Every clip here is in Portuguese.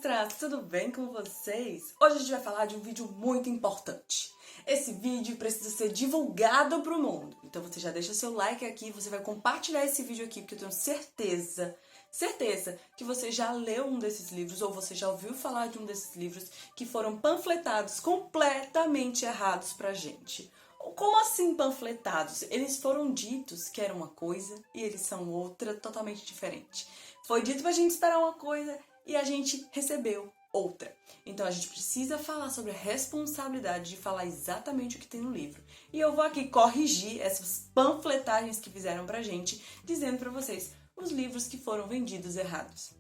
monstras! Tudo bem com vocês? Hoje a gente vai falar de um vídeo muito importante. Esse vídeo precisa ser divulgado pro mundo. Então você já deixa seu like aqui, você vai compartilhar esse vídeo aqui, porque eu tenho certeza que você já leu um desses livros ou você já ouviu falar de um desses livros que foram panfletados completamente errados pra gente. Como assim panfletados? Eles foram ditos que era uma coisa e eles são outra totalmente diferente. Foi dito pra gente esperar uma coisa e a gente recebeu outra. Então a gente precisa falar sobre a responsabilidade de falar exatamente o que tem no livro. E eu vou aqui corrigir essas panfletagens que fizeram pra gente, dizendo pra vocês os livros que foram vendidos errados.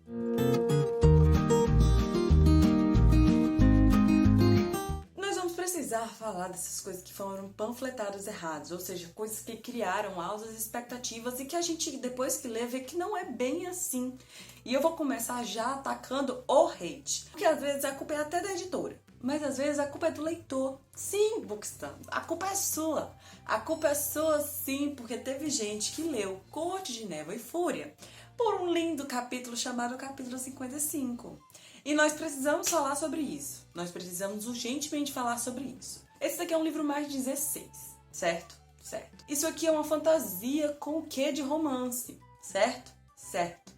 Precisar falar dessas coisas que foram panfletadas erradas, ou seja, coisas que criaram altas expectativas e que a gente, depois que lê, vê que não é bem assim. E eu vou começar já atacando o hate, porque às vezes a culpa é até da editora, mas às vezes a culpa é do leitor. Sim, Bookstam, a culpa é sua. A culpa é sua sim, porque teve gente que leu Corte de Névoa e Fúria por um lindo capítulo chamado capítulo 55. E nós precisamos falar sobre isso. Nós precisamos urgentemente falar sobre isso. Esse daqui é um livro mais 16, certo? Certo. Isso aqui é uma fantasia com o quê de romance, certo? Certo.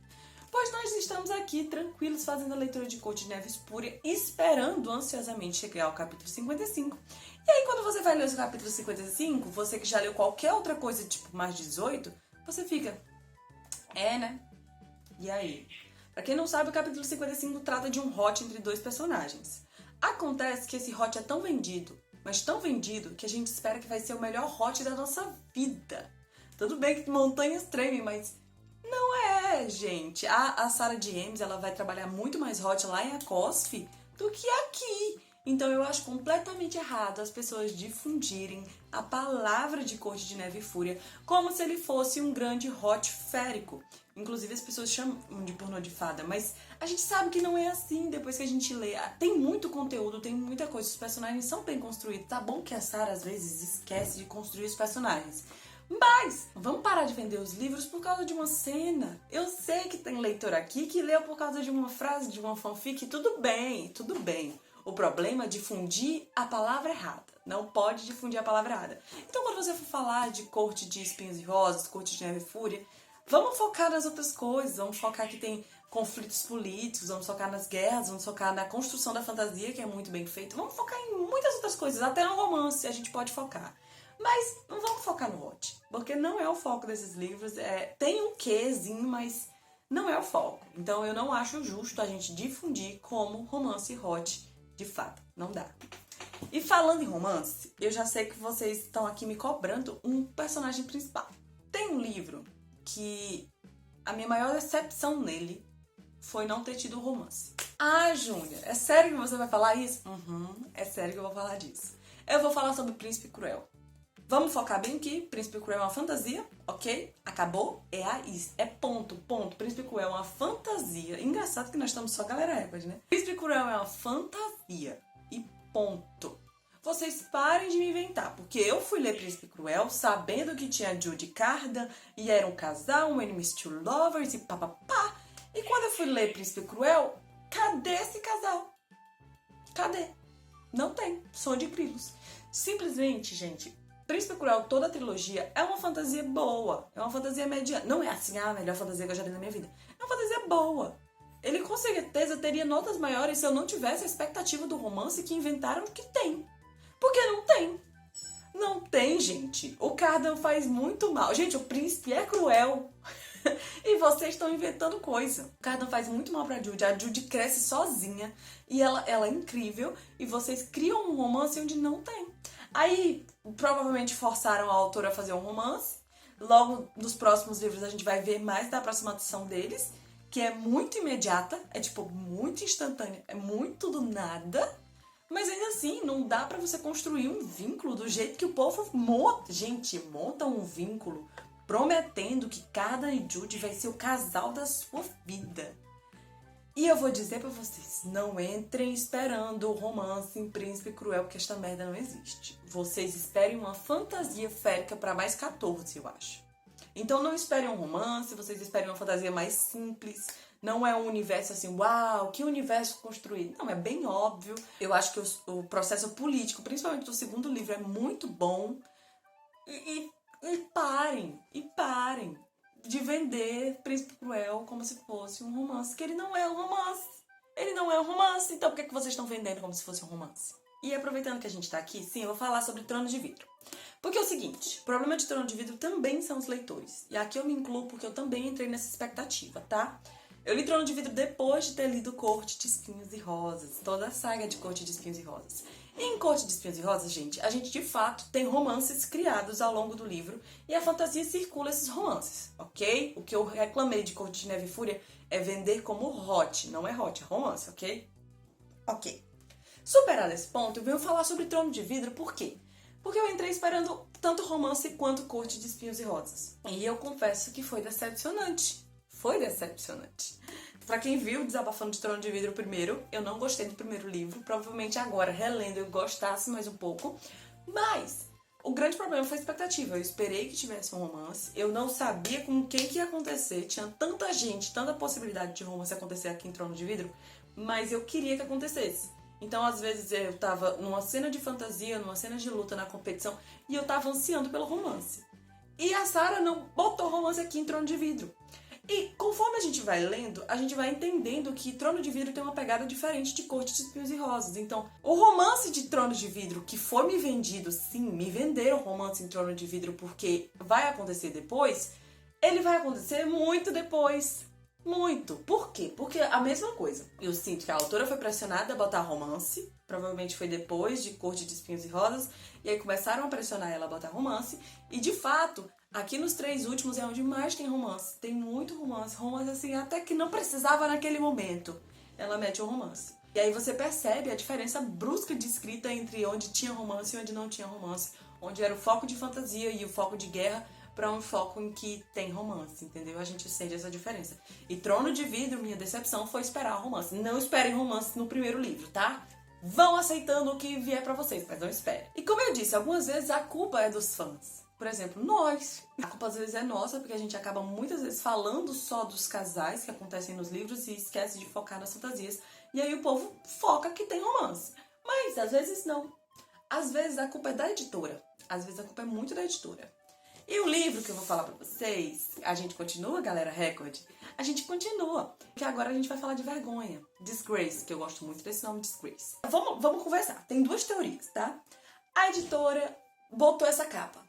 Pois nós estamos aqui tranquilos fazendo a leitura de Corte de Névoa e Fúria, esperando ansiosamente chegar ao capítulo 55. E aí quando você vai ler o capítulo 55, você que já leu qualquer outra coisa, tipo mais 18, você fica... né? E aí? Pra quem não sabe, o capítulo 55 trata de um hot entre dois personagens. Acontece que esse hot é tão vendido, mas tão vendido, que a gente espera que vai ser o melhor hot da nossa vida. Tudo bem que montanhas tremem, mas não é, gente. A Sarah James, ela vai trabalhar muito mais hot lá em Acosf do que aqui. Então eu acho completamente errado as pessoas difundirem a palavra de Corte de Névoa e Fúria como se ele fosse um grande hot férico. Inclusive as pessoas chamam de pornô de fada, mas a gente sabe que não é assim depois que a gente lê. Tem muito conteúdo, tem muita coisa, os personagens são bem construídos. Tá bom que a Sarah às vezes esquece de construir os personagens. Mas vamos parar de vender os livros por causa de uma cena. Eu sei que tem leitor aqui que leu por causa de uma frase, de uma fanfic, tudo bem, tudo bem. O problema é difundir a palavra errada. Não pode difundir a palavra errada. Então quando você for falar de Corte de Espinhos e Rosas, Corte de Névoa e Fúria, vamos focar nas outras coisas, vamos focar que tem conflitos políticos, vamos focar nas guerras, vamos focar na construção da fantasia, que é muito bem feita, vamos focar em muitas outras coisas, até no romance a gente pode focar. Mas não vamos focar no hot, porque não é o foco desses livros, tem um quezinho, mas não é o foco. Então eu não acho justo a gente difundir como romance hot de fato, não dá. E falando em romance, eu já sei que vocês estão aqui me cobrando um personagem principal. Tem um livro que a minha maior decepção nele foi não ter tido romance. Ah, Júlia, é sério que você vai falar isso? É sério que eu vou falar disso. Eu vou falar sobre Príncipe Cruel. Vamos focar bem aqui, Príncipe Cruel é uma fantasia, ok? Acabou? É ponto. Príncipe Cruel é uma fantasia. Engraçado que nós estamos só galera recorde, né? Príncipe Cruel é uma fantasia e ponto. Vocês parem de me inventar, porque eu fui ler Príncipe Cruel sabendo que tinha Judy Cardan e era um casal, um enemies to lovers e papapá. E quando eu fui ler Príncipe Cruel, cadê esse casal? Cadê? Não tem. Som de grilos. Simplesmente, gente, Príncipe Cruel, toda a trilogia, é uma fantasia boa. É uma fantasia mediana. Não é assim, a melhor fantasia que eu já li na minha vida. É uma fantasia boa. Ele com certeza teria notas maiores se eu não tivesse a expectativa do romance que inventaram que tem. Porque não tem. Não tem, gente. O Cardan faz muito mal. Gente, o príncipe é cruel. E vocês estão inventando coisa. O Cardan faz muito mal pra Judy. A Judy cresce sozinha. E ela é incrível. E vocês criam um romance onde não tem. Aí, provavelmente forçaram a autora a fazer um romance. Logo, nos próximos livros, a gente vai ver mais da aproximação deles. Que é muito imediata. É, tipo, muito instantânea. É muito do nada. Mas ainda assim, não dá pra você construir um vínculo do jeito que o povo monta. Gente, monta um vínculo prometendo que Cardan e Judy vai ser o casal da sua vida. E eu vou dizer pra vocês, não entrem esperando o romance em Príncipe Cruel, porque esta merda não existe. Vocês esperem uma fantasia férica pra mais 14, eu acho. Então não esperem um romance, vocês esperem uma fantasia mais simples, Não é um universo assim, uau, que universo construído. Não, é bem óbvio. Eu acho que o processo político, principalmente do segundo livro, é muito bom. E parem de vender Príncipe Cruel como se fosse um romance, que ele não é um romance. Ele não é um romance, então por que vocês estão vendendo como se fosse um romance? E aproveitando que a gente tá aqui, sim, eu vou falar sobre Trono de Vidro. Porque é o seguinte, o problema de Trono de Vidro também são os leitores. E aqui eu me incluo porque eu também entrei nessa expectativa, tá? Eu li Trono de Vidro depois de ter lido Corte de Espinhos e Rosas, toda a saga de Corte de Espinhos e Rosas. E em Corte de Espinhos e Rosas, gente, a gente de fato tem romances criados ao longo do livro e a fantasia circula esses romances, ok? O que eu reclamei de Corte de Neve e Fúria é vender como hot, não é hot, é romance, ok? Ok. Superado esse ponto, eu venho falar sobre Trono de Vidro, por quê? Porque eu entrei esperando tanto romance quanto Corte de Espinhos e Rosas. E eu confesso que foi decepcionante. Foi decepcionante. Pra quem viu Desabafando de Trono de Vidro primeiro, eu não gostei do primeiro livro. Provavelmente agora, relendo, eu gostasse mais um pouco. Mas o grande problema foi a expectativa. Eu esperei que tivesse um romance. Eu não sabia com quem que ia acontecer. Tinha tanta gente, tanta possibilidade de romance acontecer aqui em Trono de Vidro. Mas eu queria que acontecesse. Então, às vezes, eu tava numa cena de fantasia, numa cena de luta na competição, e eu tava ansiando pelo romance. E a Sarah não botou romance aqui em Trono de Vidro. E conforme a gente vai lendo, a gente vai entendendo que Trono de Vidro tem uma pegada diferente de Corte de Espinhos e Rosas. Então, o romance de Trono de Vidro, que foi me vendido, sim, me venderam romance em Trono de Vidro porque vai acontecer depois, ele vai acontecer muito depois. Muito. Por quê? Porque a mesma coisa. Eu sinto que a autora foi pressionada a botar romance, provavelmente foi depois de Corte de Espinhos e Rosas, e aí começaram a pressionar ela a botar romance, e de fato, aqui nos 3 últimos é onde mais tem romance. Tem muito romance, romance assim, até que não precisava naquele momento. Ela mete um romance. E aí você percebe a diferença brusca de escrita entre onde tinha romance e onde não tinha romance. Onde era o foco de fantasia e o foco de guerra, para um foco em que tem romance, entendeu? A gente sente essa diferença. E Trono de Vidro, minha decepção foi esperar romance. Não esperem romance no primeiro livro, tá? Vão aceitando o que vier pra vocês, mas não esperem. E como eu disse, algumas vezes a culpa é dos fãs. Por exemplo, nós. A culpa às vezes é nossa, porque a gente acaba muitas vezes falando só dos casais que acontecem nos livros e esquece de focar nas fantasias. E aí o povo foca que tem romance. Mas às vezes não. Às vezes a culpa é da editora. Às vezes a culpa é muito da editora. E o livro que eu vou falar pra vocês, a gente continua, galera Record? A gente continua, porque agora a gente vai falar de vergonha. Disgrace, que eu gosto muito desse nome, Disgrace. Vamos conversar. Tem 2 teorias, tá? A editora botou essa capa.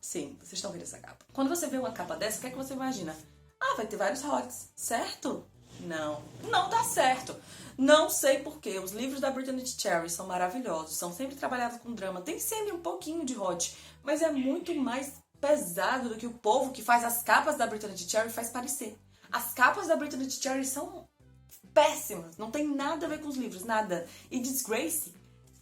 Sim, vocês estão vendo essa capa. Quando você vê uma capa dessa, o que é que você imagina? Ah, vai ter vários hots, certo? Não, não dá certo. Não sei porquê. Os livros da Brittany Cherry são maravilhosos, são sempre trabalhados com drama. Tem sempre um pouquinho de hot, mas é muito mais pesado do que o povo que faz as capas da Brittany Cherry faz parecer. As capas da Brittany Cherry são péssimas, não tem nada a ver com os livros, nada. E Disgrace,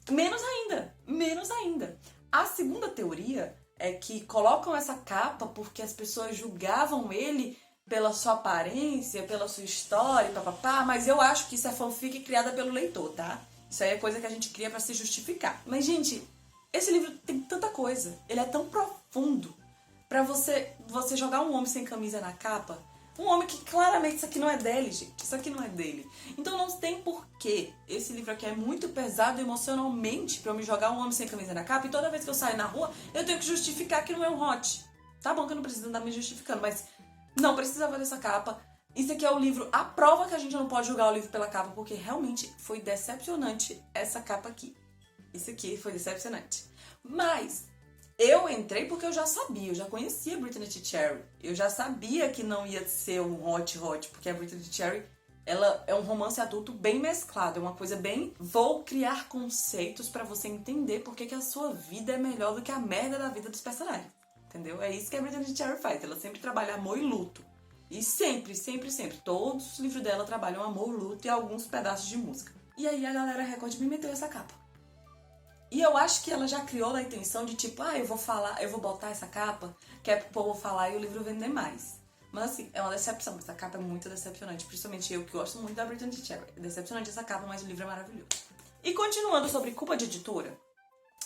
menos ainda, menos ainda. A segunda teoria é que colocam essa capa porque as pessoas julgavam ele pela sua aparência, pela sua história, papapá, mas eu acho que isso é fanfic criada pelo leitor, tá? Isso aí é coisa que a gente cria pra se justificar. Mas, gente, esse livro tem tanta coisa, ele é tão profundo. Pra você jogar um homem sem camisa na capa, um homem que claramente isso aqui não é dele, gente, isso aqui não é dele. Então não tem porquê. Esse livro aqui é muito pesado emocionalmente pra eu me jogar um homem sem camisa na capa e toda vez que eu saio na rua, eu tenho que justificar que não é um hot. Tá bom que eu não preciso andar me justificando, mas não precisava dessa capa. Isso aqui é o livro, a prova que a gente não pode julgar o livro pela capa, porque realmente foi decepcionante essa capa aqui. Isso aqui foi decepcionante. Mas eu entrei porque eu já sabia, eu já conhecia a Brittany Cherry. Eu já sabia que não ia ser um hot, porque a Brittany Cherry, ela é um romance adulto bem mesclado, é uma coisa bem... Vou criar conceitos pra você entender porque que a sua vida é melhor do que a merda da vida dos personagens. Entendeu? É isso que a Brittany Cherry faz. Ela sempre trabalha amor e luto. E sempre, sempre, sempre. Todos os livros dela trabalham amor, luto e alguns pedaços de música. E aí a galera Record me meteu essa capa. E eu acho que ela já criou a intenção de tipo, eu vou botar essa capa, que é pro povo falar e o livro vender mais. Mas assim, é uma decepção. Essa capa é muito decepcionante. Principalmente eu, que gosto muito da Brittany Cherry. É decepcionante essa capa, mas o livro é maravilhoso. E continuando sobre culpa de editora,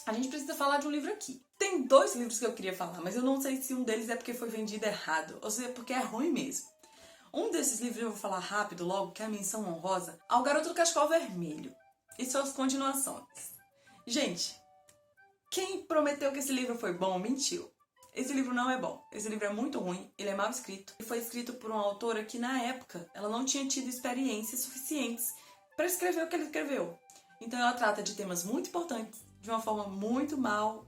a gente precisa falar de um livro aqui. Tem 2 livros que eu queria falar, mas eu não sei se um deles é porque foi vendido errado, ou se é porque é ruim mesmo. Um desses livros eu vou falar rápido logo, que é a menção honrosa ao Garoto do Cachecol Vermelho e suas continuações. Gente, quem prometeu que esse livro foi bom, mentiu. Esse livro não é bom. Esse livro é muito ruim, ele é mal escrito. Ele foi escrito por uma autora que, na época, ela não tinha tido experiências suficientes para escrever o que ela escreveu. Então ela trata de temas muito importantes de uma forma muito mal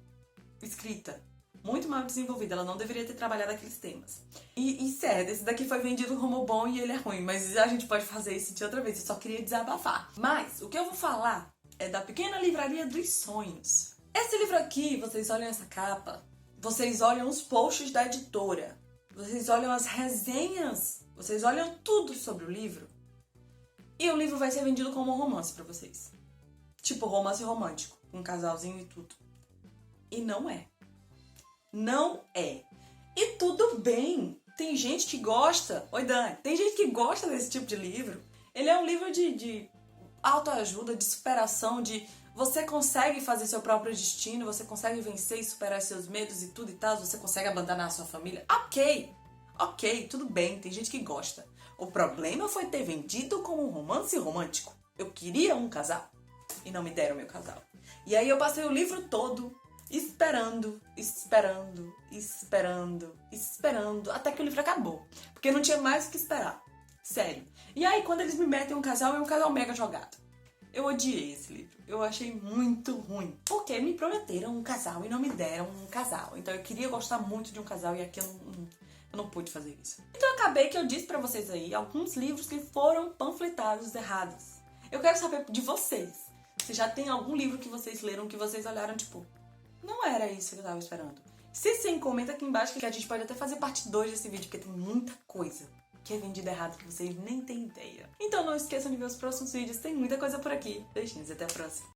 escrita, muito mal desenvolvida. Ela não deveria ter trabalhado aqueles temas. E certo, esse daqui foi vendido como bom e ele é ruim, mas a gente pode fazer isso de outra vez. Eu só queria desabafar. Mas o que eu vou falar é da Pequena Livraria dos Sonhos. Esse livro aqui, vocês olham essa capa, vocês olham os posts da editora, vocês olham as resenhas, vocês olham tudo sobre o livro, e o livro vai ser vendido como um romance pra vocês. Tipo romance romântico, com um casalzinho e tudo. E não é. Não é. E tudo bem. Tem gente que gosta. Oi, Dani. Tem gente que gosta desse tipo de livro. Ele é um livro de autoajuda, de superação, de você consegue fazer seu próprio destino, você consegue vencer e superar seus medos e tudo e tal, você consegue abandonar a sua família. Ok, tudo bem, tem gente que gosta. O problema foi ter vendido como um romance romântico. Eu queria um casal e não me deram meu casal. E aí eu passei o livro todo esperando, até que o livro acabou. Porque não tinha mais o que esperar. Sério. E aí quando eles me metem um casal, é um casal mega jogado. Eu odiei esse livro. Eu achei muito ruim. Porque me prometeram um casal e não me deram um casal. Então eu queria gostar muito de um casal e aqui eu não pude fazer isso. Então acabei que eu disse pra vocês aí alguns livros que foram panfletados errados. Eu quero saber de vocês. Se já tem algum livro que vocês leram que vocês olharam tipo, não era isso que eu tava esperando. Se sim, comenta aqui embaixo que a gente pode até fazer parte 2 desse vídeo, porque tem muita coisa que é vendida errado que vocês nem têm ideia. Então não esqueçam de ver os próximos vídeos, tem muita coisa por aqui. Beijinhos e até a próxima.